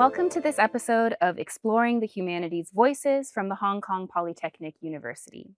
Welcome to this episode of Exploring the Humanities Voices from the Hong Kong Polytechnic University.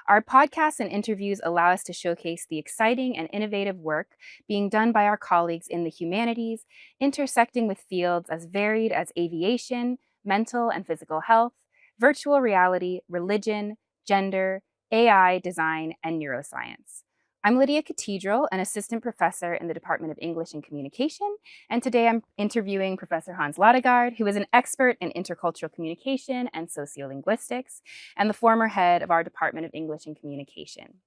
Our podcasts and interviews allow us to showcase the exciting and innovative work being done by our colleagues in the humanities, intersecting with fields as varied as aviation, mental and physical health, virtual reality, religion, gender, AI, design, and neuroscience. I'm Lydia Cathedral, an assistant professor in the Department of English and Communication, and today I'm interviewing Professor Hans Ladegaard, who is an expert in intercultural communication and sociolinguistics, and the former head of our Department of English and Communication.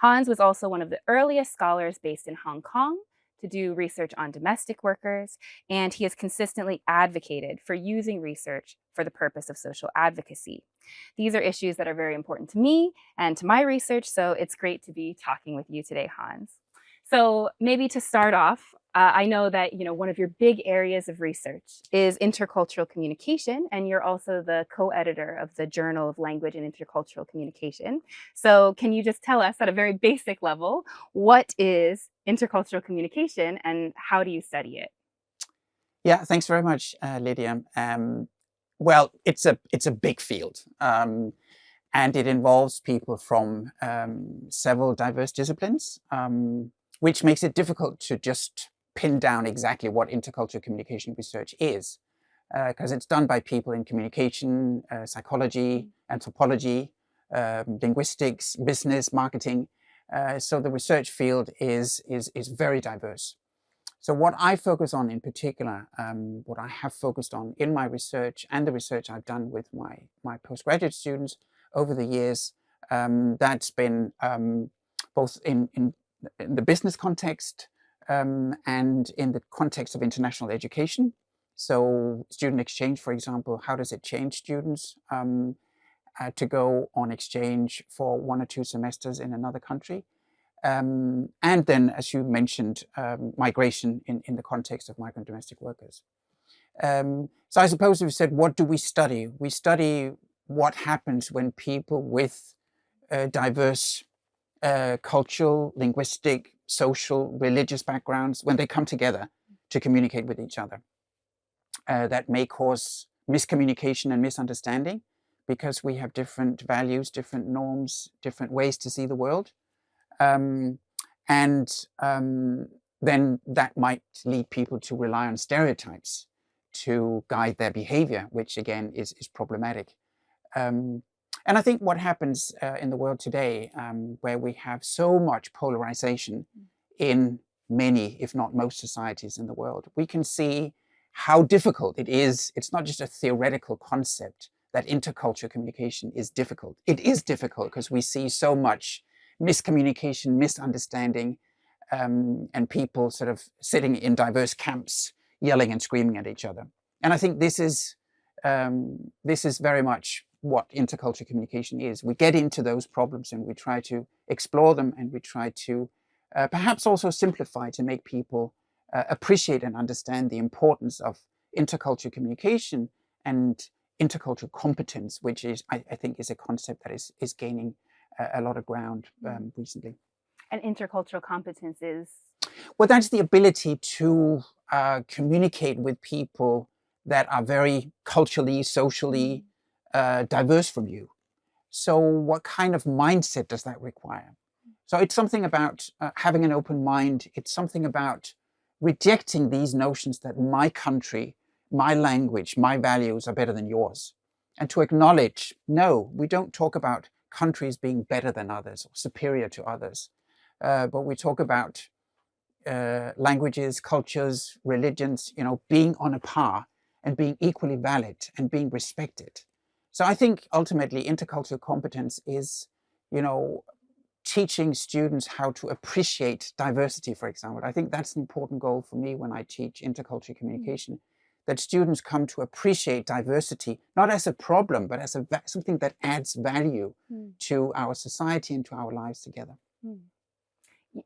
Hans was also one of the earliest scholars based in Hong Kong to do research on domestic workers, and he has consistently advocated for using research for the purpose of social advocacy. These are issues that are very important to me and to my research, so it's great to be talking with you today, Hans. So maybe to start off, I know that one of your big areas of research is intercultural communication, and you're also the co-editor of the Journal of Language and Intercultural Communication. So can you just tell us at a very basic level, what is intercultural communication and how do you study it? Yeah, thanks very much, Lydia. Well, it's a big field, and it involves people from several diverse disciplines, which makes it difficult to just pin down exactly what intercultural communication research is, because it's done by people in communication, psychology, anthropology, linguistics, business, marketing. So the research field is very diverse. So what I focus on in particular, what I have focused on in my research and the research I've done with my postgraduate students over the years, that's been both in the business context and in the context of international education. So student exchange, for example, how does it change students to go on exchange for 1 or 2 semesters in another country? And then, as you mentioned, migration in the context of migrant domestic workers. So I suppose we said, what do we study? We study what happens when people with diverse cultural, linguistic, social, religious backgrounds, when they come together to communicate with each other. That may cause miscommunication and misunderstanding because we have different values, different norms, different ways to see the world. Then that might lead people to rely on stereotypes to guide their behavior, which again is problematic. And I think what happens in the world today, where we have so much polarization in many, if not most societies in the world, we can see how difficult it is. It's not just a theoretical concept that intercultural communication is difficult. It is difficult because we see so much miscommunication, misunderstanding, and people sort of sitting in diverse camps, yelling and screaming at each other. And I think this is very much what intercultural communication is. We get into those problems and we try to explore them, and we try to perhaps also simplify to make people appreciate and understand the importance of intercultural communication and intercultural competence, which is, I think, is a concept that is gaining a lot of ground recently. And intercultural competence is? Well, that's the ability to communicate with people that are very culturally, socially diverse from you. So what kind of mindset does that require? So it's something about having an open mind. It's something about rejecting these notions that my country, my language, my values are better than yours. And to acknowledge, no, we don't talk about countries being better than others or superior to others, but we talk about languages, cultures, religions, being on a par and being equally valid and being respected. So I think ultimately intercultural competence is, teaching students how to appreciate diversity, for example. I think that's an important goal for me when I teach intercultural communication, that students come to appreciate diversity, not as a problem, but as something that adds value to our society and to our lives together.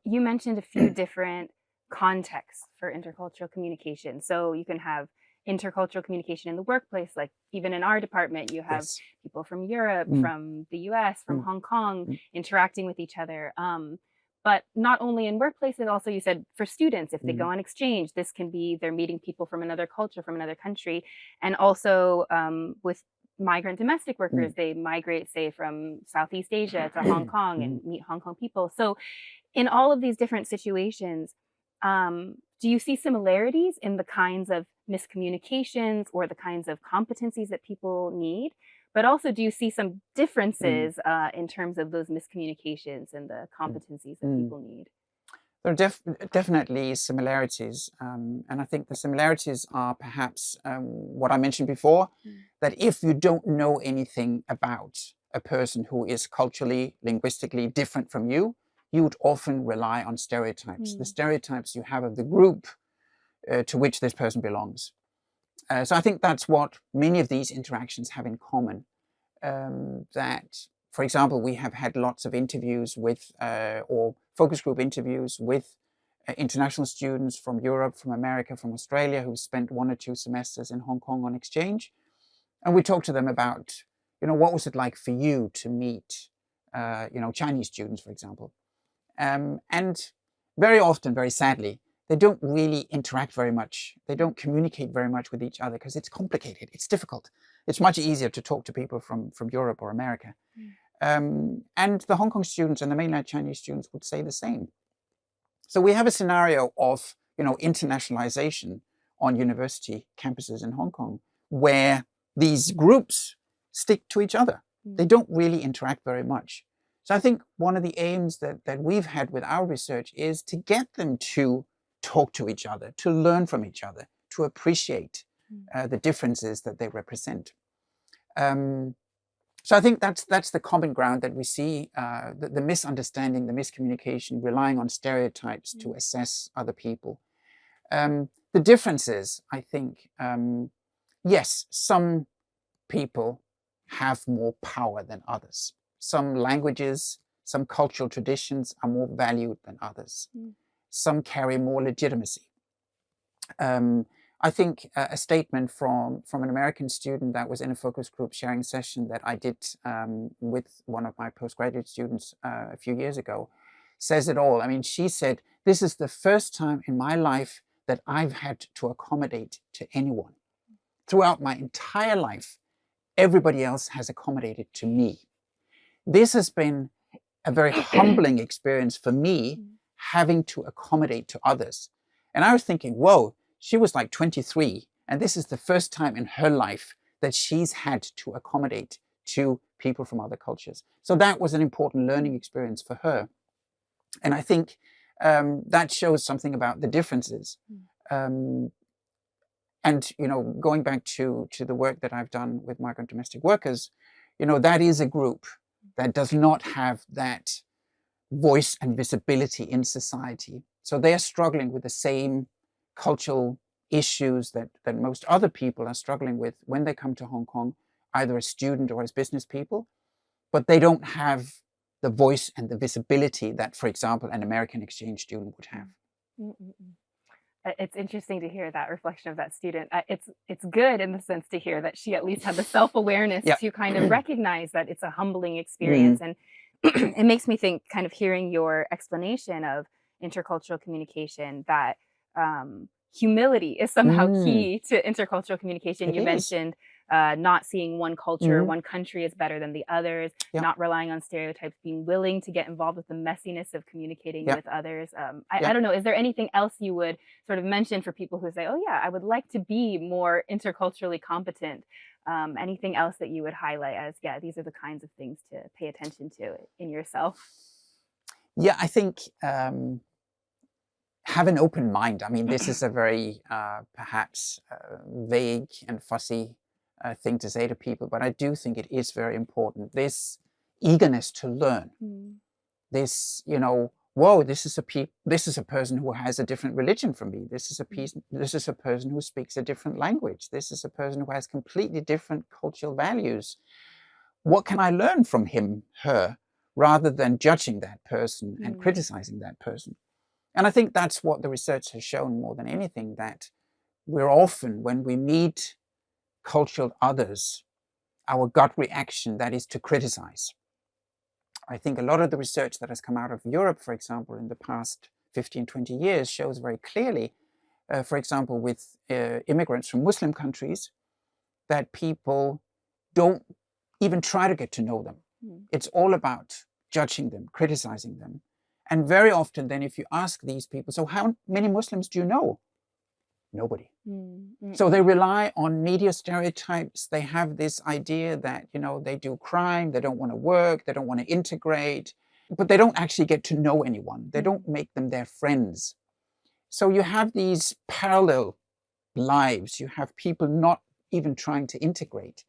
You mentioned a few different contexts for intercultural communication. So you can have intercultural communication in the workplace, like even in our department, you have people from Europe, from the US, from Hong Kong, interacting with each other. But not only in workplaces, also you said for students, if they go Mm. on exchange, this can be they're meeting people from another culture, from another country. And also with migrant domestic workers, Mm. they migrate, say, from Southeast Asia to Hong Kong Mhm. and meet Hong Kong people. So in all of these different situations, do you see similarities in the kinds of miscommunications or the kinds of competencies that people need? But also, do you see some Mm. differences in terms of those miscommunications and the Mm. competencies that Mm. people need? There are definitely similarities, and I think the similarities are perhaps what I mentioned before, Mm. that if you don't know anything about a person who is culturally, linguistically different from you, you would often rely on stereotypes, the Mm. stereotypes you have of the group to which this person belongs. So I think that's what many of these interactions have in common. That, for example, we have had lots of interviews with, or focus group interviews with international students from Europe, from America, from Australia, who spent 1 or 2 semesters in Hong Kong on exchange. And we talked to them about, what was it like for you to meet, Chinese students, for example. And very often, very sadly, they don't really interact very much. They don't communicate very much with each other because it's complicated. It's difficult. It's much easier to talk to people from Europe or America. Mm. And the Hong Kong students and the mainland Chinese students would say the same. So we have a scenario of, internationalization on university campuses in Hong Kong, where these groups stick to each other. They Mm. don't really interact very much. So I think one of the aims that we've had with our research is to get them to talk to each other, to learn from each other, to appreciate Mm. the differences that they represent. So I think that's the common ground that we see, the misunderstanding, the miscommunication, relying on stereotypes to Mm. assess other people. The differences, I think, yes, some people have more power than others. Some languages, some cultural traditions are more valued than others. Mm. Some carry more legitimacy. I think a statement from an American student that was in a focus group sharing session that I did with one of my postgraduate students a few years ago says it all. I mean, she said, "This is the first time in my life that I've had to accommodate to anyone. Throughout my entire life, everybody else has accommodated to me. This has been a very humbling experience for me, Mm. having to accommodate to others." And I was thinking, whoa, she was like 23, and this is the first time in her life that she's had to accommodate to people from other cultures. So that was an important learning experience for her. And I think that shows something about the differences. Mm. Um, and going back to the work that I've done with migrant domestic workers, that is a group that does not have that voice and visibility in society. So they are struggling with the same cultural issues that most other people are struggling with when they come to Hong Kong, either as student or as business people, but they don't have the voice and the visibility that, for example, an American exchange student would have. Mm. Mm. Mm. It's interesting to hear that reflection of that student. It's good in the sense to hear that she at least had the self-awareness Yeah. to kind of recognize that it's a humbling Mm. experience. And it makes me think, kind of hearing your explanation of intercultural communication, that humility is somehow Mm. key to intercultural communication. It You is. mentioned not seeing one culture, Mm. one country is better than the others, Yeah. not relying on stereotypes, being willing to get involved with the messiness of communicating Yeah. with others. Yeah. I don't know, is there anything else you would sort of mention for people who say, oh, yeah, I would like to be more interculturally competent? Anything else that you would highlight as, yeah, these are the kinds of things to pay attention to in yourself? Yeah, I think have an open mind. I mean, this is a very perhaps vague and fussy thing to say to people, but I do think it is very important. This eagerness to learn, Mm. this, whoa, this is a person who has a different religion from me. This is a person who speaks a different language. This is a person who has completely different cultural values. What can I learn from him, her, rather than judging that person and Mm. criticizing that person? And I think that's what the research has shown more than anything, that we're often, when we meet cultural others, our gut reaction, that is to criticize. I think a lot of the research that has come out of Europe, for example, in the past 15, 20 years shows very clearly, for example, with immigrants from Muslim countries, that people don't even try to get to know them. It's all about judging them, criticizing them. And very often then if you ask these people, so how many Muslims do you know? Nobody. So they rely on media stereotypes. They have this idea that, they do crime, they don't want to work, they don't want to integrate, but they don't actually get to know anyone. They don't make them their friends. So you have these parallel lives. You have people not even trying to integrate,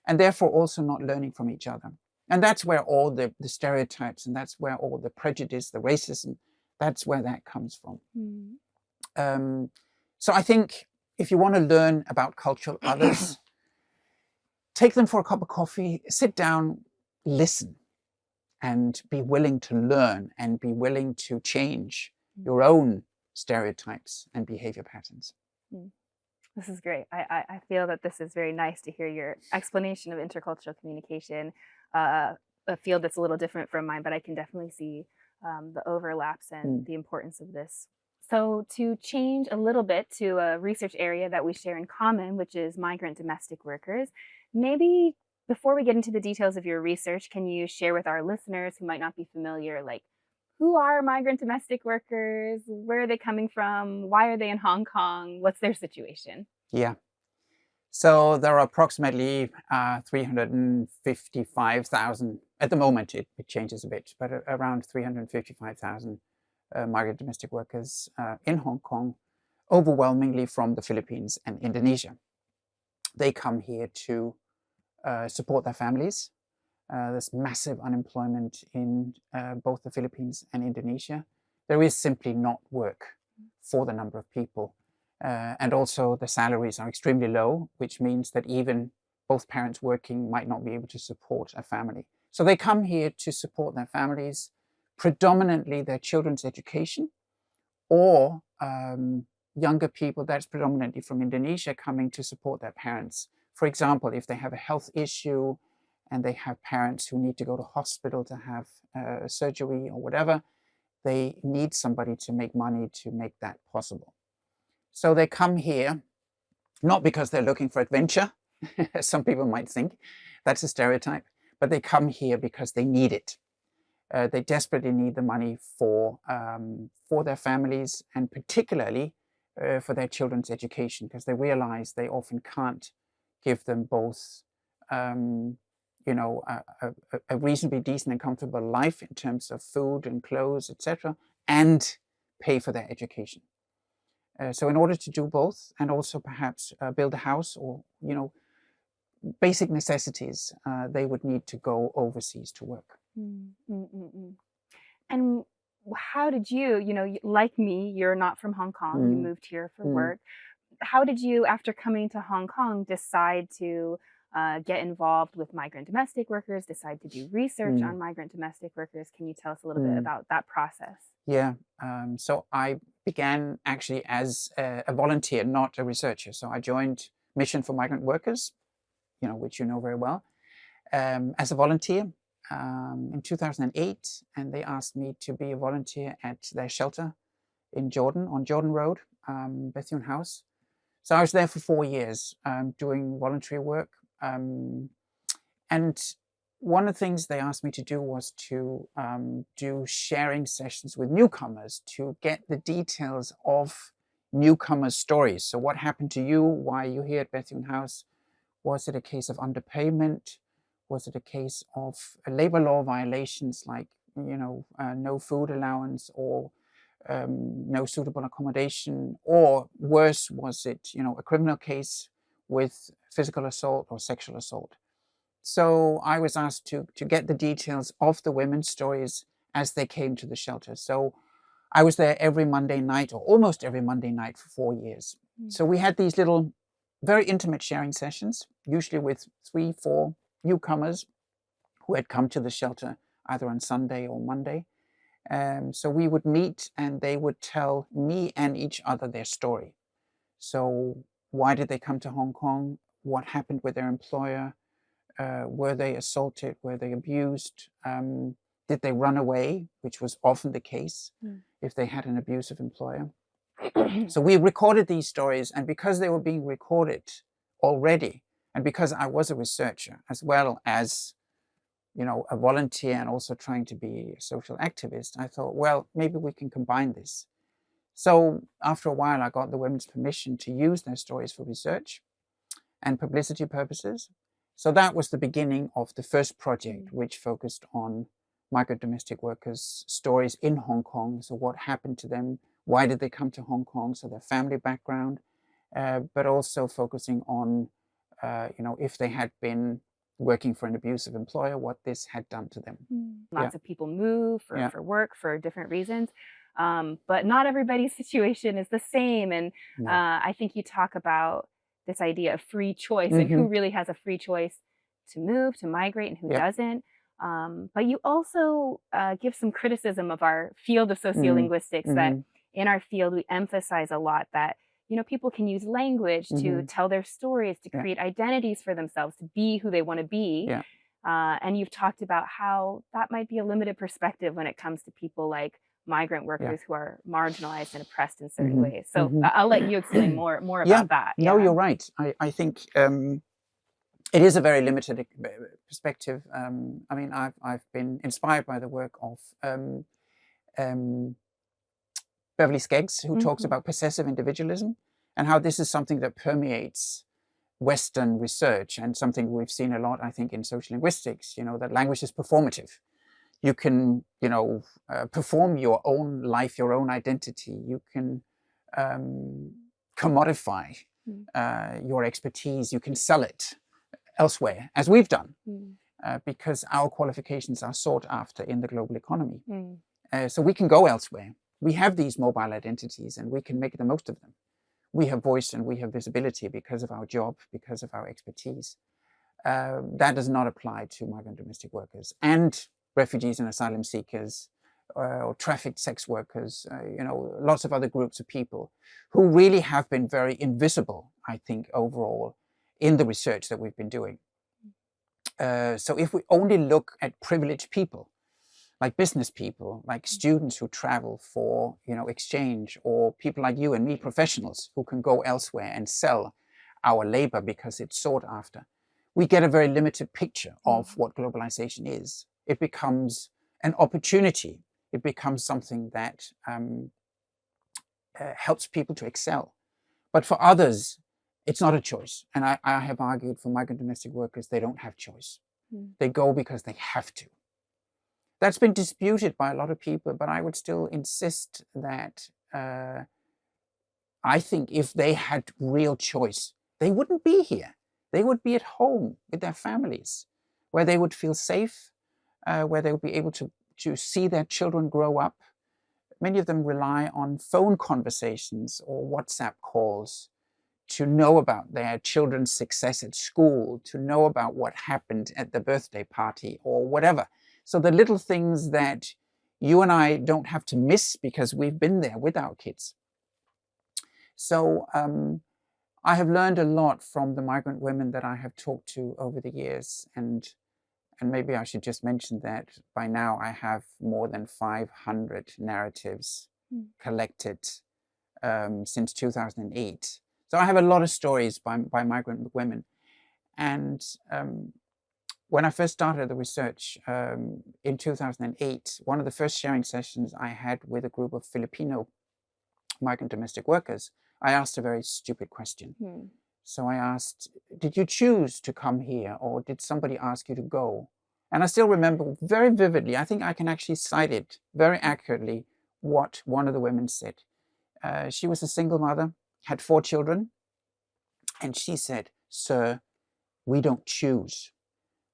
and therefore also not learning from each other. And that's where all the stereotypes, and that's where all the prejudice, the racism, that's where that comes from. So I think if you want to learn about cultural others, take them for a cup of coffee, sit down, listen, and be willing to learn and be willing to change your own stereotypes and behavior patterns. This is great. I feel that this is very nice to hear your explanation of intercultural communication, a field that's a little different from mine, but I can definitely see the overlaps and the importance of this. So to change a little bit to a research area that we share in common, which is migrant domestic workers, maybe before we get into the details of your research, can you share with our listeners who might not be familiar, like, who are migrant domestic workers? Where are they coming from? Why are they in Hong Kong? What's their situation? Yeah. So there are approximately 355,000, at the moment it changes a bit, but around 355,000 migrant domestic workers in Hong Kong, overwhelmingly from the Philippines and Indonesia. They come here to support their families. There's massive unemployment in both the Philippines and Indonesia. There is simply not work for the number of people. And also the salaries are extremely low, which means that even both parents working might not be able to support a family. So they come here to support their families, predominantly their children's education, or younger people, that's predominantly from Indonesia, coming to support their parents. For example, if they have a health issue and they have parents who need to go to hospital to have surgery or whatever, they need somebody to make money to make that possible. So they come here, not because they're looking for adventure, as some people might think, that's a stereotype, but they come here because they need it. They desperately need the money for their families, and particularly for their children's education, because they realize they often can't give them both a reasonably decent and comfortable life in terms of food and clothes, etc., and pay for their education. So in order to do both, and also perhaps build a house or, basic necessities, they would need to go overseas to work. And how did you, like me, you're not from Hong Kong, you moved here for work. How did you, after coming to Hong Kong, decide to get involved with migrant domestic workers, decide to do research on migrant domestic workers? Can you tell us a little bit about that process? Yeah, so I began actually as a volunteer, not a researcher. So I joined Mission for Migrant Workers, which you know very well, as a volunteer in 2008. And they asked me to be a volunteer at their shelter in Jordan, on Jordan Road, Bethune House. So I was there for 4 years doing voluntary work. And one of the things they asked me to do was to do sharing sessions with newcomers to get the details of newcomers' stories. So what happened to you? Why are you here at Bethune House? Was it a case of underpayment? Was it a case of labor law violations like, no food allowance or no suitable accommodation? Or worse, was it, a criminal case with physical assault or sexual assault? So I was asked to get the details of the women's stories as they came to the shelter. So I was there every Monday night, or almost every Monday night, for 4 years. So we had these little, very intimate sharing sessions, usually with 3, 4 newcomers who had come to the shelter either on Sunday or Monday. So we would meet and they would tell me and each other their story. So why did they come to Hong Kong? What happened with their employer? Were they assaulted? Were they abused? Did they run away, which was often the case Mm. if they had an abusive employer? So we recorded these stories, and because they were being recorded already, and because I was a researcher as well as, a volunteer and also trying to be a social activist, I thought, well, maybe we can combine this. So after a while, I got the women's permission to use their stories for research and publicity purposes. So that was the beginning of the first project, which focused on migrant domestic workers' stories in Hong Kong. So what happened to them? Why did they come to Hong Kong? So their family background, but also focusing on, if they had been working for an abusive employer, what this had done to them. Lots of people move Yeah. for work for different reasons, but not everybody's situation is the same. And No. I think you talk about this idea of free choice and who really has a free choice to move, to migrate, and who doesn't. But you also give some criticism of our field of sociolinguistics, that in our field we emphasize a lot that people can use language to tell their stories, to create identities for themselves, to be who they want to be. And you've talked about how that might be a limited perspective when it comes to people like migrant workers who are marginalized and oppressed in certain ways. So I'll let you explain more about that. No, you're right. I think it is a very limited perspective. I mean, I've been inspired by the work of Beverly Skeggs, who talks about possessive individualism and how this is something that permeates Western research, and something we've seen a lot, I think, in social linguistics, that language is performative. You can, perform your own life, your own identity. You can commodify your expertise. You can sell it elsewhere, as we've done, because our qualifications are sought after in the global economy. So we can go elsewhere. We have these mobile identities, and we can make the most of them. We have voice and we have visibility because of our job, because of our expertise. That does not apply to migrant domestic workers and refugees and asylum seekers, or trafficked sex workers, lots of other groups of people who really have been very invisible, I think, overall in the research that we've been doing. So if we only look at privileged people, like business people, like students who travel for, exchange, or people like you and me, professionals who can go elsewhere and sell our labor because it's sought after, we get a very limited picture of what globalization is. It becomes an opportunity. It becomes something that helps people to excel. But for others, it's not a choice. And I have argued for migrant domestic workers, they don't have choice. They go because they have to. That's been disputed by a lot of people, but I would still insist that I think if they had real choice, they wouldn't be here. They would be at home with their families, where they would feel safe, where they would be able to see their children grow up. Many of them rely on phone conversations or WhatsApp calls to know about their children's success at school, to know about what happened at the birthday party or whatever. So the little things that you and I don't have to miss because we've been there with our kids. So I have learned a lot from the migrant women that I have talked to over the years. And maybe I should just mention that by now I have more than 500 narratives collected since 2008. So I have a lot of stories by migrant women. And when I first started the research in 2008, one of the first sharing sessions I had with a group of Filipino migrant domestic workers, I asked a very stupid question. So I asked, did you choose to come here, or did somebody ask you to go? And I still remember very vividly, I think I can actually cite it very accurately, what one of the women said. She was a single mother, had 4 children, and she said, "Sir, we don't choose.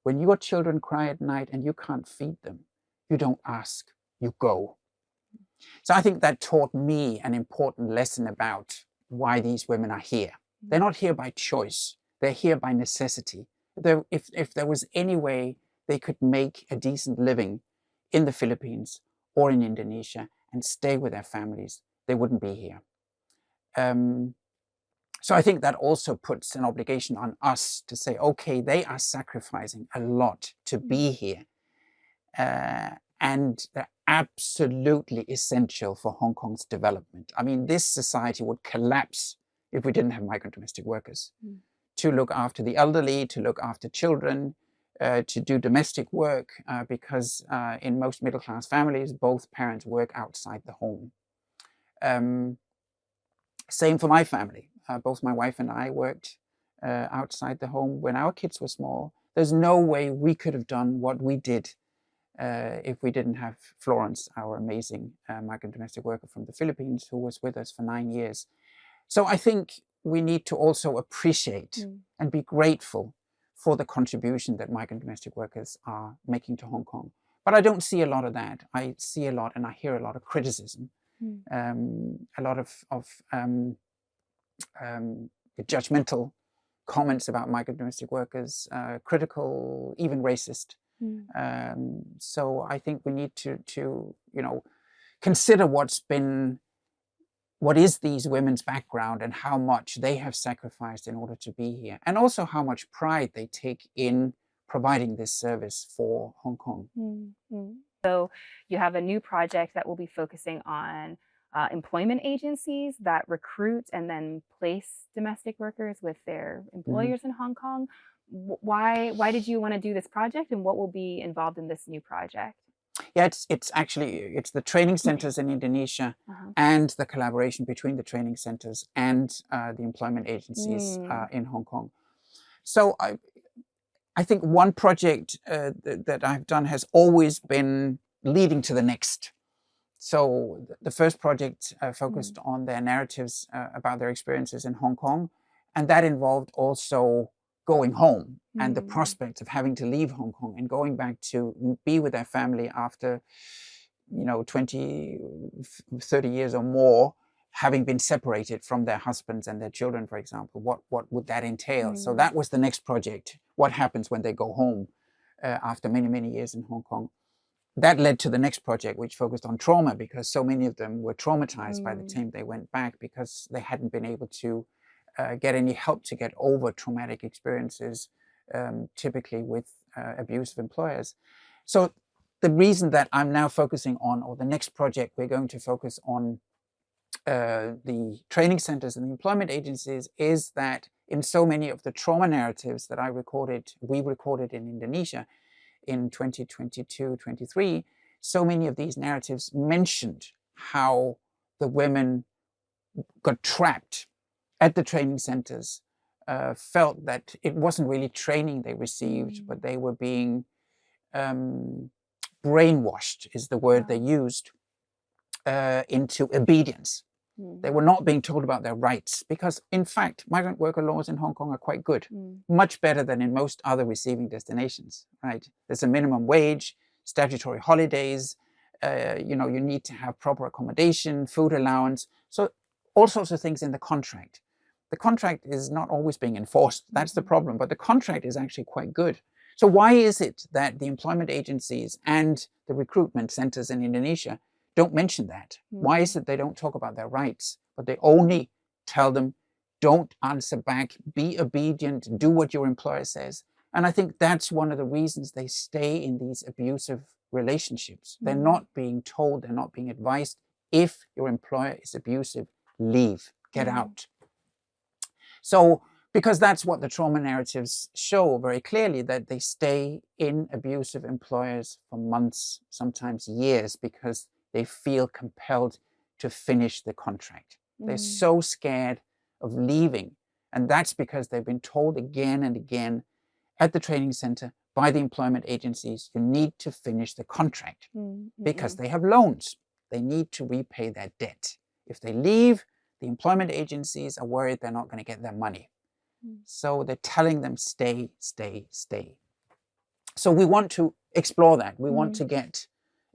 When your children cry at night and you can't feed them, you don't ask, you go." So I think that taught me an important lesson about why these women are here. They're not here by choice. They're here by necessity. If there was any way they could make a decent living in the Philippines or in Indonesia and stay with their families, they wouldn't be here. So I think that also puts an obligation on us to say, okay, they are sacrificing a lot to be here. and they're absolutely essential for Hong Kong's development. I mean, this society would collapse if we didn't have migrant domestic workers to look after the elderly, to look after children, to do domestic work, because in most middle-class families, both parents work outside the home. Same for my family. Both my wife and I worked outside the home when our kids were small. There's no way we could have done what we did if we didn't have Florence, our amazing migrant domestic worker from the Philippines, who was with us for 9 years. So I think we need to also appreciate and be grateful for the contribution that migrant domestic workers are making to Hong Kong. But I don't see a lot of that. I see a lot and I hear a lot of criticism, a lot of judgmental comments about migrant domestic workers, critical, even racist. So I think we need to consider what is these women's background and how much they have sacrificed in order to be here, and also how much pride they take in providing this service for Hong Kong. So you have a new project that will be focusing on employment agencies that recruit and then place domestic workers with their employers in Hong Kong. Why did you want to do this project, and what will be involved in this new project? Yeah, it's the training centers in Indonesia and the collaboration between the training centers and the employment agencies in Hong Kong. So I think one project that I've done has always been leading to the next. So the first project focused on their narratives about their experiences in Hong Kong, and that involved also going home and the prospect of having to leave Hong Kong and going back to be with their family after 20, 30 years or more, having been separated from their husbands and their children, for example. What would that entail? So that was the next project. What happens when they go home after many, many years in Hong Kong? That led to the next project, which focused on trauma, because so many of them were traumatized by the time they went back, because they hadn't been able to get any help to get over traumatic experiences, typically with abusive employers. So the reason that I'm now focusing on, or the next project we're going to focus on, the training centers and the employment agencies, is that in so many of the trauma narratives that we recorded in Indonesia in 2022-23, so many of these narratives mentioned how the women got trapped at the training centers, felt that it wasn't really training they received, but they were being brainwashed, is the word they used, into obedience. They were not being told about their rights, because in fact, migrant worker laws in Hong Kong are quite good, much better than in most other receiving destinations, right? There's a minimum wage, statutory holidays, you need to have proper accommodation, food allowance, so all sorts of things in the contract. The contract is not always being enforced. That's the problem, but the contract is actually quite good. So why is it that the employment agencies and the recruitment centers in Indonesia don't mention that? Why is it they don't talk about their rights, but they only tell them, don't answer back, be obedient, do what your employer says? And I think that's one of the reasons they stay in these abusive relationships. They're not being told, they're not being advised, if your employer is abusive, leave, get out. So, because that's what the trauma narratives show very clearly, that they stay in abusive employers for months, sometimes years, because they feel compelled to finish the contract. They're so scared of leaving. And that's because they've been told again and again at the training center by the employment agencies, you need to finish the contract because they have loans. They need to repay their debt. If they leave, the employment agencies are worried they're not going to get their money. So they're telling them, stay, stay, stay. So we want to explore that. We want to get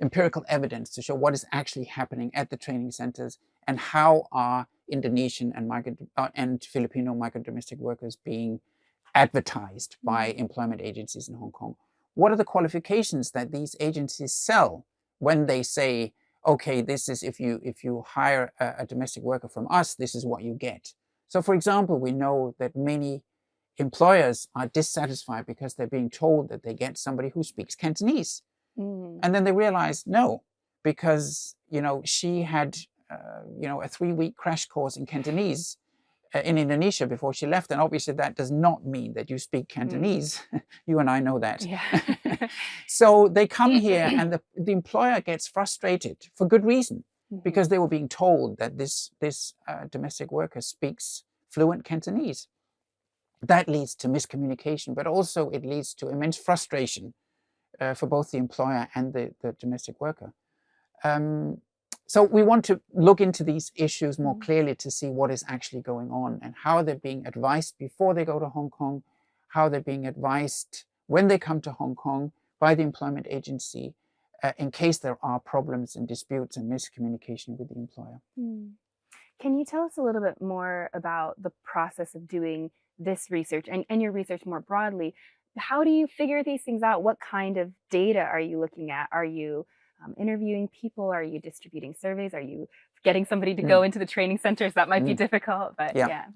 empirical evidence to show what is actually happening at the training centers, and how are Indonesian and Filipino migrant domestic workers being advertised by employment agencies in Hong Kong. What are the qualifications that these agencies sell when they say, okay, this is if you hire a domestic worker from us, this is what you get. So for example, we know that many employers are dissatisfied because they're being told that they get somebody who speaks Cantonese. And then they realized no, because, she had, a 3-week crash course in Cantonese in Indonesia before she left. And obviously that does not mean that you speak Cantonese. You and I know that. Yeah. So they come here and the employer gets frustrated for good reason, because they were being told that this domestic worker speaks fluent Cantonese. That leads to miscommunication, but also it leads to immense frustration for both the employer and the domestic worker. So we want to look into these issues more clearly to see what is actually going on and how they're being advised before they go to Hong Kong, how they're being advised when they come to Hong Kong by the employment agency, in case there are problems and disputes and miscommunication with the employer. Can you tell us a little bit more about the process of doing this research and your research more broadly? How do you figure these things out? What kind of data are you looking at? Are you interviewing people? Are you distributing surveys? Are you getting somebody to go into the training centers? That might be difficult, but yeah.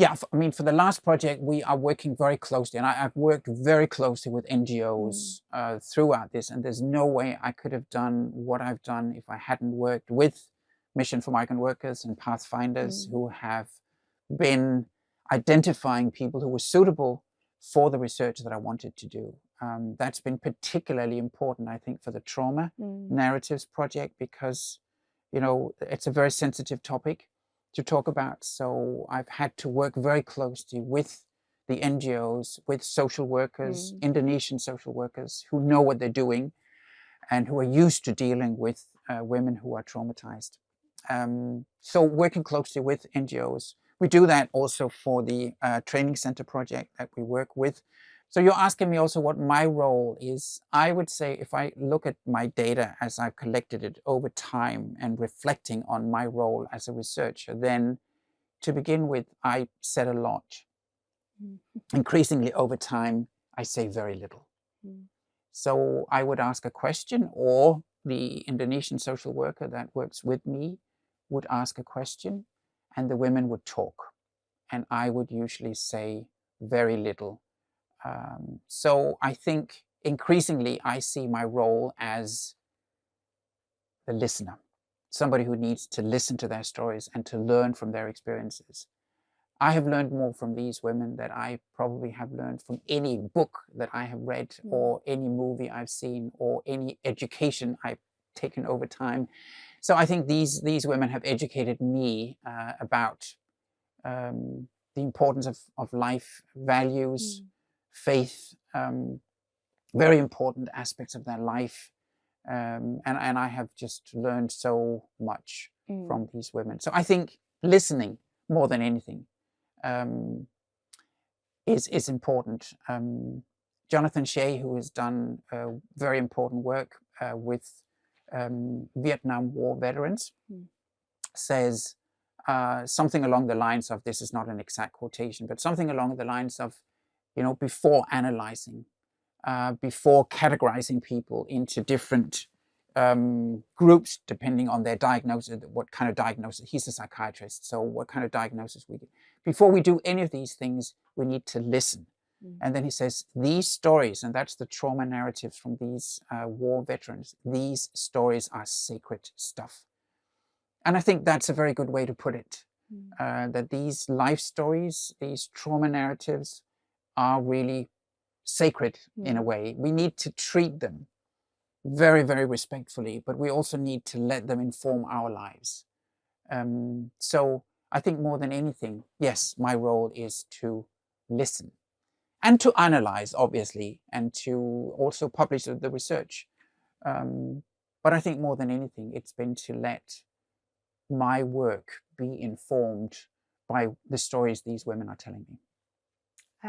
I mean, for the last project, we are working very closely, and I've worked very closely with NGOs throughout this, and there's no way I could have done what I've done if I hadn't worked with Mission for Migrant Workers and Pathfinders, who have been identifying people who were suitable for the research that I wanted to do. That's been particularly important, I think, for the trauma narratives project, because, it's a very sensitive topic to talk about. So I've had to work very closely with the NGOs, with social workers, Indonesian social workers who know what they're doing and who are used to dealing with women who are traumatized. So working closely with NGOs. We do that also for the training center project that we work with. So you're asking me also what my role is. I would say, if I look at my data as I've collected it over time and reflecting on my role as a researcher, then to begin with, I said a lot. Increasingly over time, I say very little. So I would ask a question, or the Indonesian social worker that works with me would ask a question, and the women would talk. And I would usually say very little. So I think increasingly I see my role as the listener, somebody who needs to listen to their stories and to learn from their experiences. I have learned more from these women than I probably have learned from any book that I have read, or any movie I've seen, or any education I've taken over time. So I think these women have educated me about the importance of life, values, faith, very important aspects of their life. And I have just learned so much from these women. So I think listening more than anything is important. Jonathan Shea, who has done very important work with Vietnam War veterans, says something along the lines of, this is not an exact quotation, but something along the lines of, before analyzing, before categorizing people into different groups, depending on their diagnosis, what kind of diagnosis, he's a psychiatrist, so what kind of diagnosis we do. Before we do any of these things, we need to listen. And then he says, these stories, and that's the trauma narratives from these war veterans, these stories are sacred stuff. And I think that's a very good way to put it, that these life stories, these trauma narratives are really sacred in a way. We need to treat them very, very respectfully, but we also need to let them inform our lives. So I think more than anything, yes, my role is to listen and to analyze, obviously, and to also publish the research. But I think more than anything, it's been to let my work be informed by the stories these women are telling me.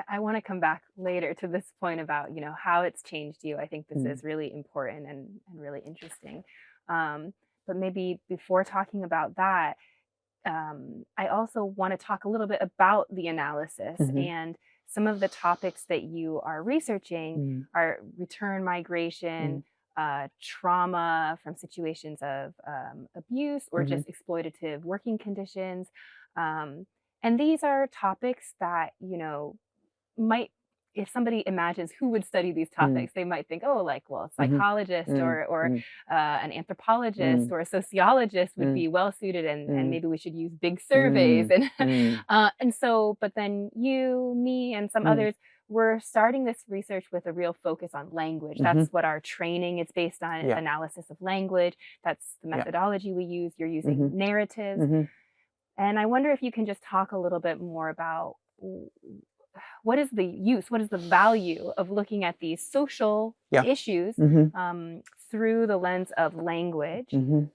I want to come back later to this point about, how it's changed you. I think this is really important and really interesting. But maybe before talking about that, I also want to talk a little bit about the analysis and some of the topics that you are researching are return migration, trauma from situations of abuse or just exploitative working conditions. And these are topics that, might if somebody imagines who would study these topics, they might think, oh, like, well, a Mhm. psychologist or Mm. an anthropologist Mm. or a sociologist would Mm. be well suited, and Mm. maybe we should use big surveys. Mm. Mm. And so, but then you, me, and some Mm. others, we're starting this research with a real focus on language. That's Mhm. what our training is based on, Yeah. analysis of language. That's the Yeah. methodology we use. You're using Mhm. narratives. Mhm. And I wonder if you can just talk a little bit more about what is the use, what is the value of looking at these social Yeah. issues Mhm. through the lens of language. Mhm.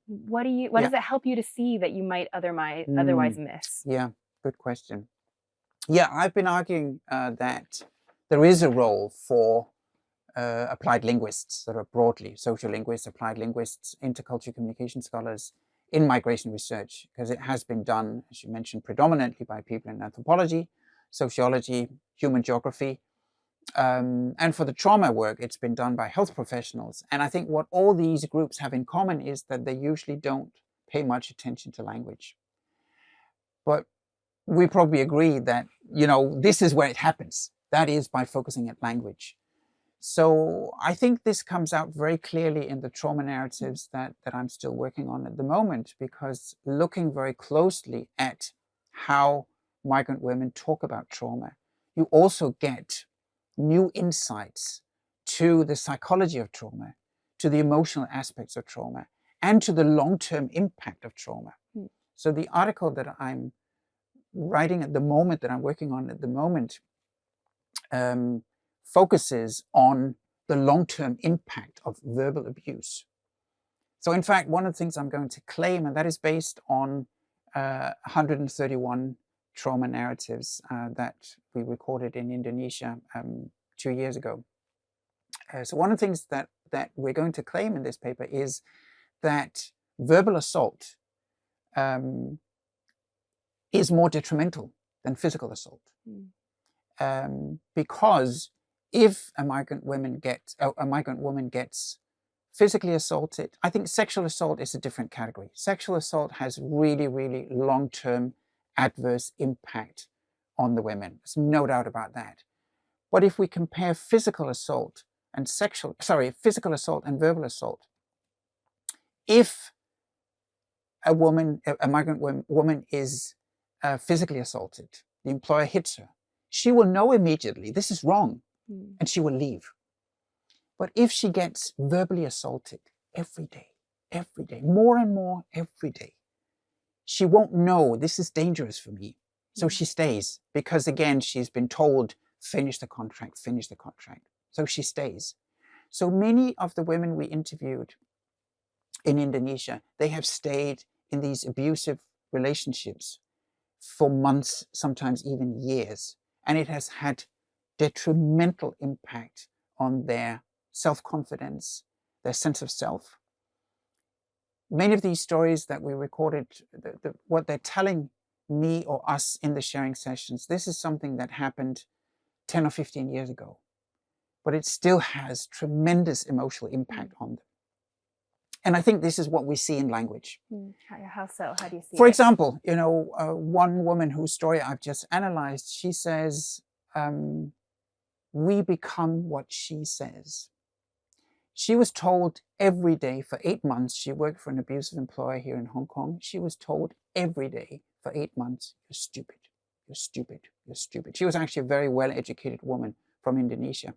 What Yeah. does it help you to see that you might otherwise Mm. miss? Yeah. Good question. Yeah, I've been arguing that there is a role for applied linguists, sort of broadly, social linguists, applied linguists, intercultural communication scholars in migration research, because it has been done, as you mentioned, predominantly by people in anthropology, sociology, human geography. And for the trauma work, it's been done by health professionals. And I think what all these groups have in common is that they usually don't pay much attention to language. But we probably agree that, this is where it happens. That is by focusing at language. So I think this comes out very clearly in the trauma narratives that I'm still working on at the moment, because looking very closely at how migrant women talk about trauma, you also get new insights to the psychology of trauma, to the emotional aspects of trauma, and to the long-term impact of trauma. Mm. So the article that I'm writing at the moment, that I'm working on at the moment, focuses on the long-term impact of verbal abuse. So in fact, one of the things I'm going to claim, and that is based on 131 trauma narratives that we recorded in Indonesia 2 years ago. So one of the things that we're going to claim in this paper is that verbal assault is more detrimental than physical assault. Because if a migrant woman gets physically assaulted, I think sexual assault is a different category. Sexual assault has really, really long-term adverse impact on the women. There's no doubt about that. But if we compare physical assault and physical assault and verbal assault, if a migrant woman is physically assaulted, the employer hits her, she will know immediately this is wrong, and she will leave. But if she gets verbally assaulted every day, more and more every day, she won't know this is dangerous for me. So she stays, because again, she's been told, finish the contract. So she stays. So many of the women we interviewed in Indonesia, they have stayed in these abusive relationships for months, sometimes even years. And it has had detrimental impact on their self-confidence, their sense of self. Many of these stories that we recorded, what they're telling me or us in the sharing sessions, this is something that happened 10 or 15 years ago, but it still has tremendous emotional impact on them. And I think this is what we see in language. How so? How do you see For it? example, one woman whose story I've just analyzed, she says, we become what she says. She was told every day for 8 months, she worked for an abusive employer here in Hong Kong. She was told every day for 8 months, you're stupid, you're stupid, you're stupid. She was actually a very well-educated woman from Indonesia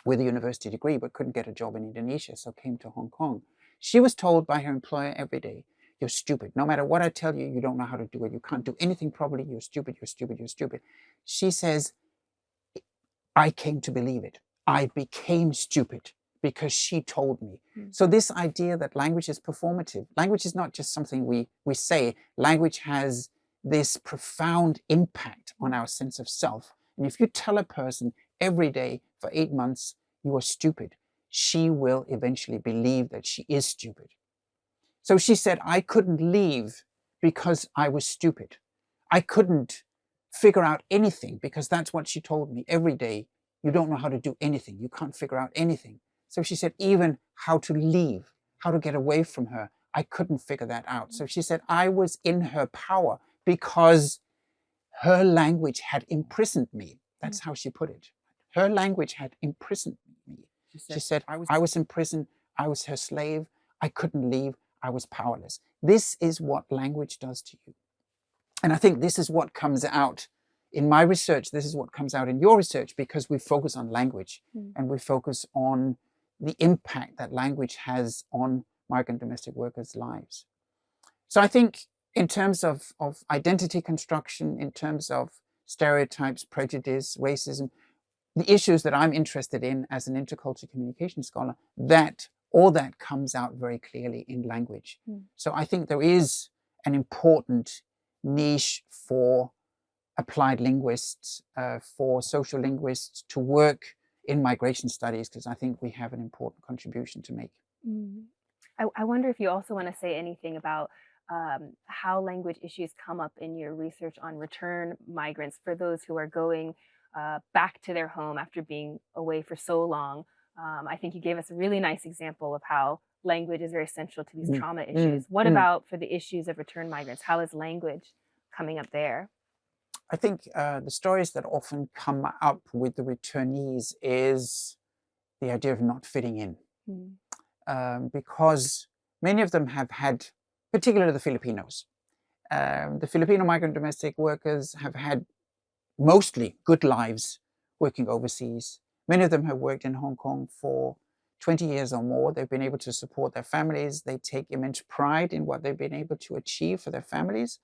with a university degree, but couldn't get a job in Indonesia, so came to Hong Kong. She was told by her employer every day, you're stupid. No matter what I tell you, you don't know how to do it. You can't do anything properly. You're stupid, you're stupid, you're stupid. She says, I came to believe it. I became stupid because she told me. So this idea that language is performative, language is not just something we say, language has this profound impact on our sense of self. And if you tell a person every day for 8 months, you are stupid, she will eventually believe that she is stupid. So she said, I couldn't leave because I was stupid. I couldn't figure out anything because that's what she told me every day. You don't know how to do anything. You can't figure out anything. So she said, even how to leave, how to get away from her, I couldn't figure that out. So she said, I was in her power because her language had imprisoned me. That's how she put it. Her language had imprisoned me. She said, I was in prison, I was her slave, I couldn't leave, I was powerless. This is what language does to you. And I think this is what comes out in my research, this is what comes out in your research, because we focus on language and we focus on the impact that language has on migrant domestic workers' lives. So I think in terms of identity construction, in terms of stereotypes, prejudice, racism, the issues that I'm interested in as an intercultural communication scholar, that all that comes out very clearly in language. So I think there is an important niche for applied linguists, for social linguists to work in migration studies, because I think we have an important contribution to make. I wonder if you also want to say anything about how language issues come up in your research on return migrants, for those who are going back to their home after being away for so long. I think you gave us a really nice example of how language is very central to these trauma issues. What about for the issues of return migrants? How is language coming up there? I think the stories that often come up with the returnees is the idea of not fitting in. Because many of them have had, particularly the Filipinos, the Filipino migrant domestic workers have had mostly good lives working overseas. Many of them have worked in Hong Kong for 20 years or more. They've been able to support their families. They take immense pride in what they've been able to achieve for their families.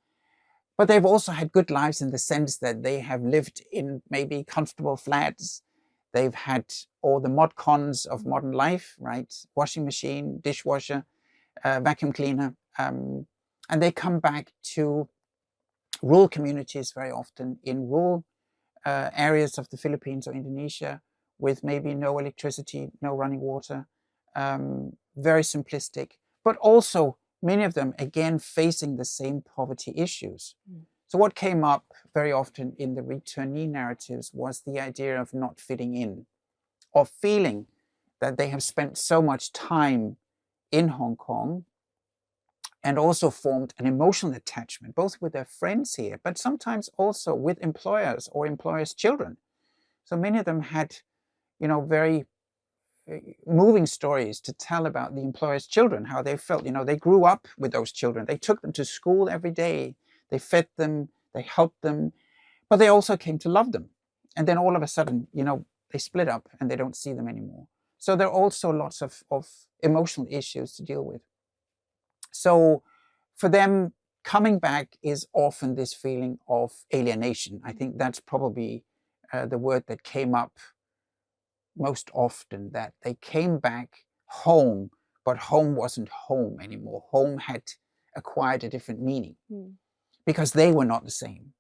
But they've also had good lives in the sense that they have lived in maybe comfortable flats. They've had all the mod cons of modern life, right? Washing machine, dishwasher, vacuum cleaner. And they come back to rural communities very often in rural areas of the Philippines or Indonesia with maybe no electricity, no running water, very simplistic, but also many of them, again, facing the same poverty issues. So what came up very often in the returnee narratives was the idea of not fitting in, of feeling that they have spent so much time in Hong Kong and also formed an emotional attachment, both with their friends here, but sometimes also with employers or employers' children. So many of them had, very moving stories to tell about the employers' children, how they felt. They grew up with those children. They took them to school every day. They fed them, they helped them, but they also came to love them. And then all of a sudden, they split up and they don't see them anymore. So there are also lots of emotional issues to deal with. So for them, coming back is often this feeling of alienation. I think that's probably the word that came up most often, that they came back home, but home wasn't home anymore. Home had acquired a different meaning because they were not the same.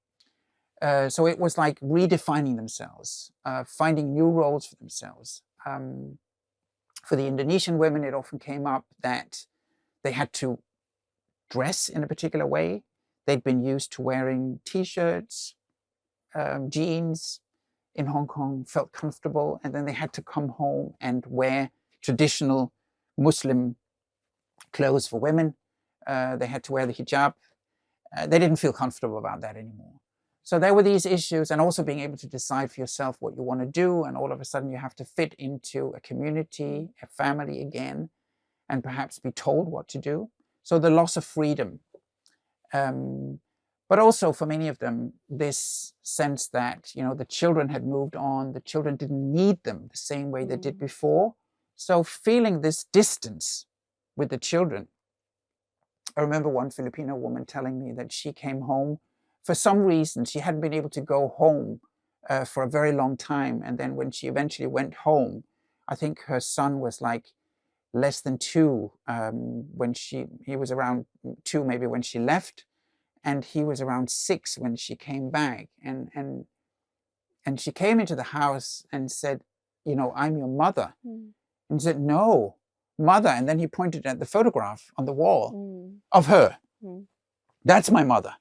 So it was like redefining themselves, finding new roles for themselves. For the Indonesian women, it often came up that they had to dress in a particular way. They'd been used to wearing t-shirts, jeans in Hong Kong, felt comfortable, and then they had to come home and wear traditional Muslim clothes for women. They had to wear the hijab. They didn't feel comfortable about that anymore. So there were these issues, and also being able to decide for yourself what you want to do, and all of a sudden you have to fit into a community, a family again, and perhaps be told what to do. So the loss of freedom. But also for many of them, this sense that, the children had moved on, the children didn't need them the same way they did before. So feeling this distance with the children. I remember one Filipino woman telling me that she came home. For some reason, she hadn't been able to go home for a very long time. And then when she eventually went home, I think her son was like less than 2 when he was around 2 maybe when she left, and he was around 6 when she came back. And she came into the house and said, I'm your mother. And he said, no, mother. And then he pointed at the photograph on the wall of her. That's my mother.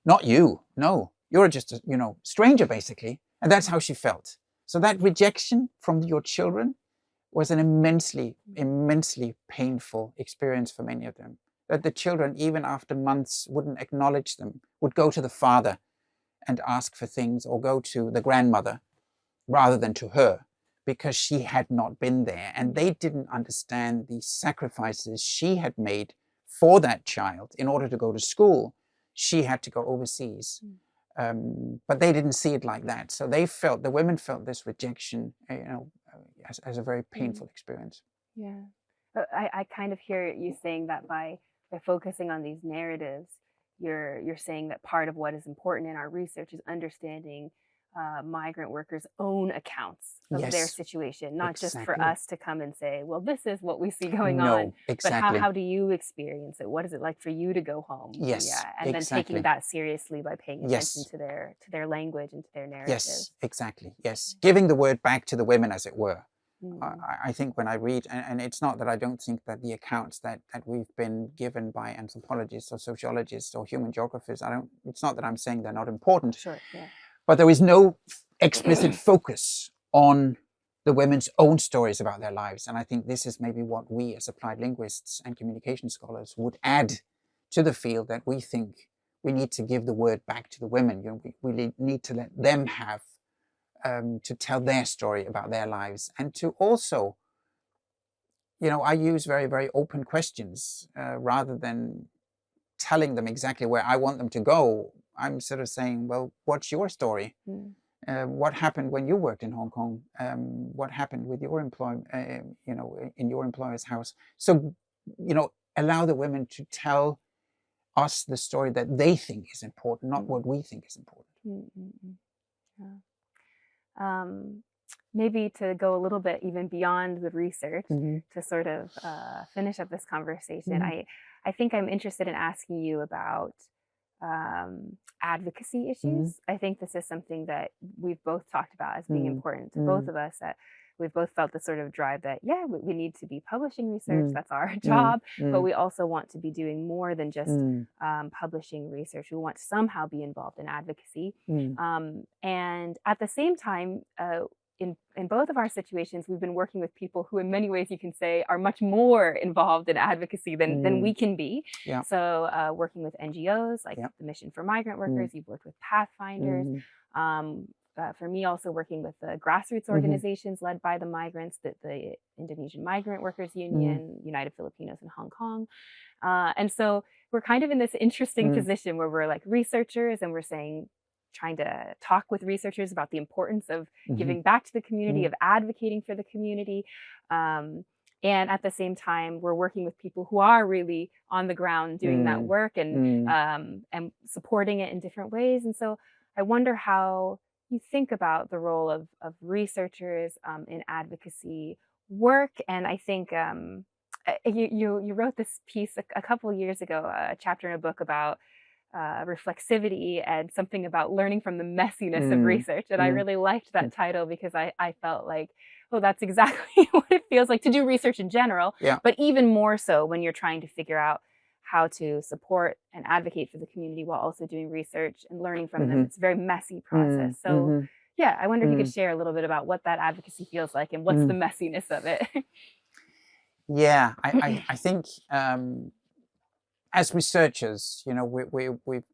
Not you. No, you're just a, stranger, basically. And that's how she felt. So that rejection from your children was an immensely, immensely painful experience for many of them. That the children, even after months, wouldn't acknowledge them, would go to the father and ask for things, or go to the grandmother rather than to her, because she had not been there, and they didn't understand the sacrifices she had made for that child. In order to go to school, she had to go overseas. But they didn't see it like that. So the women felt this rejection, as a very painful experience. Yeah. I kind of hear you saying that by focusing on these narratives, you're saying that part of what is important in our research is understanding migrant workers' own accounts of their Yes, situation, not just for exactly. us to come and say, well, this is what we see going on, No, but exactly. how do you experience it? What is it like for you to go home? Yes, Yeah, and then taking exactly. that seriously by paying attention Yes, to their language and to their narratives. yes, exactly. Yes, giving the word back to the women, as it were. Mm. I think when I read, and it's not that I don't think that the accounts that we've been given by anthropologists or sociologists or human geographers, it's not that I'm saying they're not important. Sure, yeah. But there is no explicit focus on the women's own stories about their lives. And I think this is maybe what we as applied linguists and communication scholars would add to the field, that we think we need to give the word back to the women. We need to let them have, to tell their story about their lives, and to also, I use very, very open questions, rather than telling them exactly where I want them to go. I'm sort of saying, well, what's your story? Mm. What happened when you worked in Hong Kong? What happened with your in your employer's house? So, allow the women to tell us the story that they think is important, not what we think is important. Yeah. Maybe to go a little bit even beyond the research, to sort of finish up this conversation, I think I'm interested in asking you about advocacy issues. I think this is something that we've both talked about as being important to both of us, that we've both felt the sort of drive that, yeah, we need to be publishing research, that's our job, but we also want to be doing more than just publishing research. We want to somehow be involved in advocacy. And at the same time, in both of our situations, we've been working with people who, in many ways, you can say, are much more involved in advocacy than we can be. Yeah. So working with NGOs like Yeah. the Mission for Migrant Workers, you've worked with Pathfinders. For me, also working with the grassroots organizations led by the migrants, the Indonesian Migrant Workers Union, United Filipinos in Hong Kong. And so we're kind of in this interesting position where we're like researchers, and we're trying to talk with researchers about the importance of giving back to the community, of advocating for the community. And at the same time, we're working with people who are really on the ground doing that work and supporting it in different ways. And so I wonder how you think about the role of researchers in advocacy work. And I think you wrote this piece a couple of years ago, a chapter in a book about reflexivity and something about learning from the messiness of research. And I really liked that title because I felt like, oh, that's exactly what it feels like to do research in general, but even more so when you're trying to figure out how to support and advocate for the community while also doing research and learning from them. It's a very messy process. So yeah, I wonder if you could share a little bit about what that advocacy feels like and what's the messiness of it. Yeah, I think as researchers, we've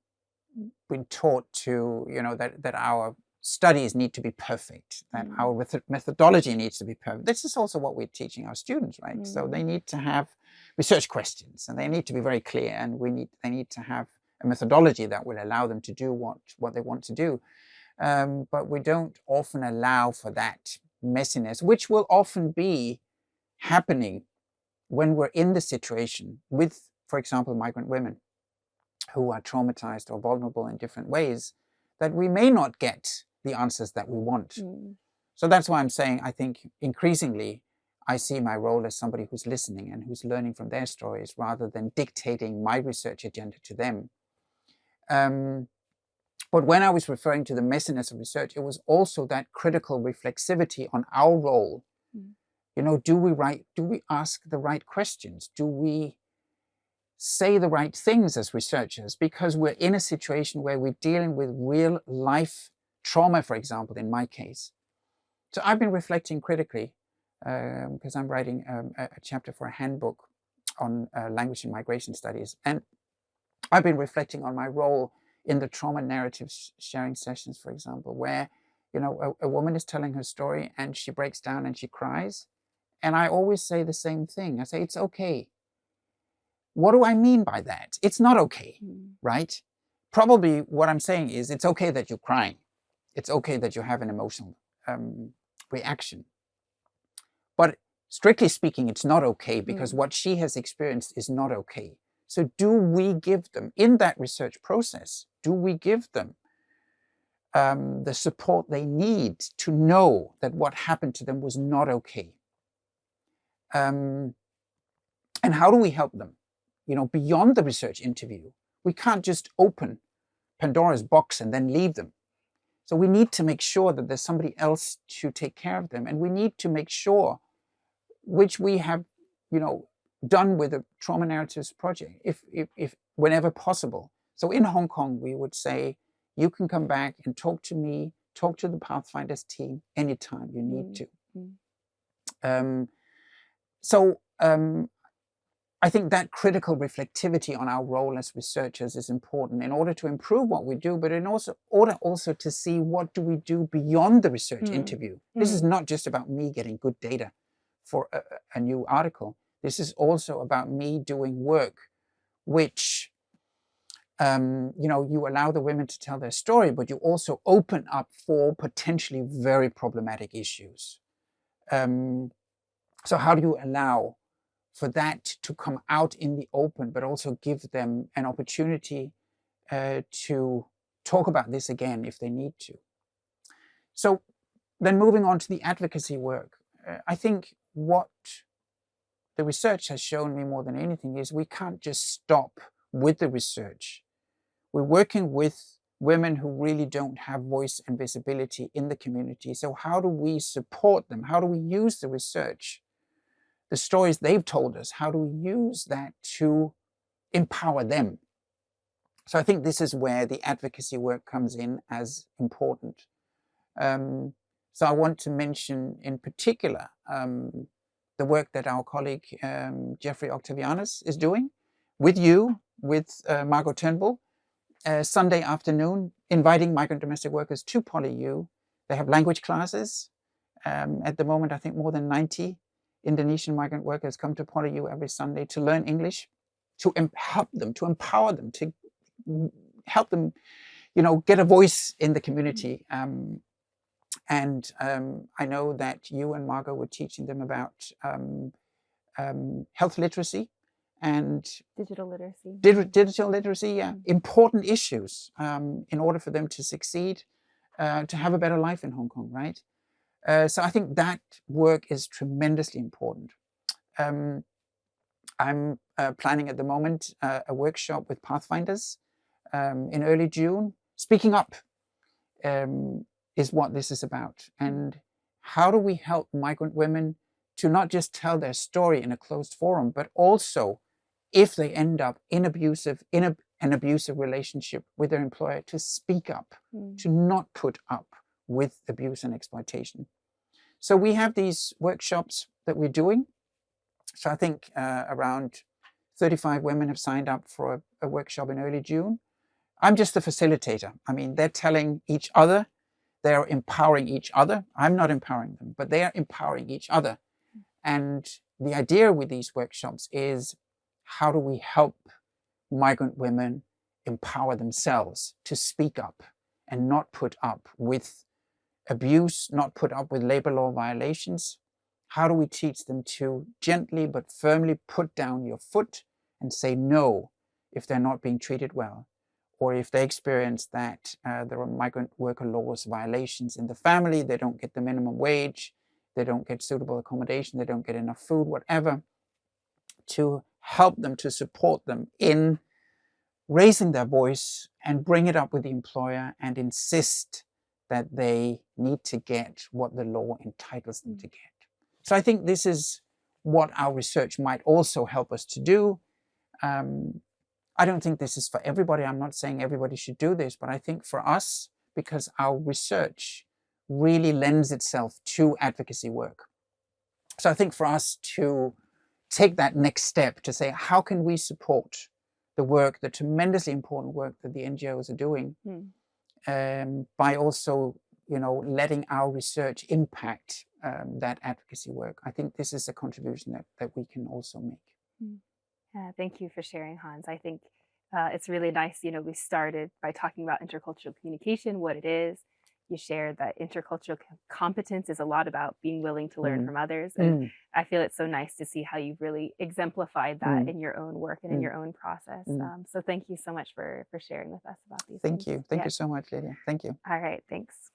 been taught to, that our studies need to be perfect, that our methodology needs to be perfect. This is also what we're teaching our students, right? So they need to have research questions, and they need to be very clear, and they need to have a methodology that will allow them to do what they want to do. But we don't often allow for that messiness, which will often be happening when we're in the situation with, for example, migrant women who are traumatized or vulnerable in different ways, that we may not get the answers that we want. So that's why I'm saying, I think increasingly I see my role as somebody who's listening and who's learning from their stories rather than dictating my research agenda to them. But when I was referring to the messiness of research, it was also that critical reflexivity on our role. Do we ask the right questions? Do we say the right things as researchers? Because we're in a situation where we're dealing with real life trauma, for example, in my case. So I've been reflecting critically because I'm writing a chapter for a handbook on language and migration studies. And I've been reflecting on my role in the trauma narrative sharing sessions, for example, where, you know, a woman is telling her story and she breaks down and she cries. And I always say the same thing. I say, it's okay. What do I mean by that? It's not okay, right? Probably what I'm saying is it's okay that you're crying. It's okay that you have an emotional reaction. But strictly speaking, it's not okay because what she has experienced is not okay. So do we give them, in that research process, do we give them the support they need to know that what happened to them was not okay? And how do we help them? You know, beyond the research interview, we can't just open Pandora's box and then leave them. So we need to make sure that there's somebody else to take care of them. And we need to make sure, which we have, you know, done with the Trauma Narratives Project, if whenever possible. So in Hong Kong, we would say, you can come back and talk to me, talk to the Pathfinders team anytime you need to. I think that critical reflectivity on our role as researchers is important in order to improve what we do, but in order also to see what do we do beyond the research interview. This is not just about me getting good data for a new article. This is also about me doing work which, you know, you allow the women to tell their story, but you also open up for potentially very problematic issues. So how do you allow for that to come out in the open, but also give them an opportunity to talk about this again if they need to? So then moving on to the advocacy work, I think what the research has shown me more than anything is we can't just stop with the research. We're working with women who really don't have voice and visibility in the community. So how do we support them? How do we use the research, the stories they've told us, how do we use that to empower them? So I think this is where the advocacy work comes in as important. So I want to mention in particular the work that our colleague Jeffrey Octavianus is doing with you, with Margot Turnbull, Sunday afternoon, inviting migrant domestic workers to PolyU. They have language classes. At the moment, I think more than 90 Indonesian migrant workers come to PolyU every Sunday to learn English, to help them, to empower them, to help them, you know, get a voice in the community. And I know that you and Margot were teaching them about health literacy and digital literacy. Digital literacy, yeah, important issues in order for them to succeed, to have a better life in Hong Kong, right? So I think that work is tremendously important. I'm planning at the moment a workshop with Pathfinders in early June. Speaking up is what this is about. And how do we help migrant women to not just tell their story in a closed forum, but also if they end up in an abusive relationship with their employer, to speak up, to not put up with abuse and exploitation. So we have these workshops that we're doing. So I think around 35 women have signed up for a workshop in early June. I'm just the facilitator. I mean, they're telling each other, they're empowering each other. I'm not empowering them, but they are empowering each other. And the idea with these workshops is, how do we help migrant women empower themselves to speak up and not put up with abuse, not put up with labor law violations? How do we teach them to gently but firmly put down your foot and say no if they're not being treated well, or if they experience that there are migrant worker laws violations in the family, they don't get the minimum wage, they don't get suitable accommodation, they don't get enough food, whatever, to help them, to support them in raising their voice and bring it up with the employer and insist that they need to get what the law entitles them to get. So I think this is what our research might also help us to do. I don't think this is for everybody. I'm not saying everybody should do this, but I think for us, because our research really lends itself to advocacy work. So I think for us to take that next step to say, how can we support the work, the tremendously important work that the NGOs are doing, by also letting our research impact that advocacy work. I think this is a contribution that we can also make. Thank you for sharing, Hans. I think it's really nice. We started by talking about intercultural communication, what it is. You shared that intercultural competence is a lot about being willing to learn from others. And I feel it's so nice to see how you've really exemplified that in your own work and in your own process. So thank you so much for sharing with us about these things. Thank you. Thank you so much, Lydia. Thank you. All right. Thanks.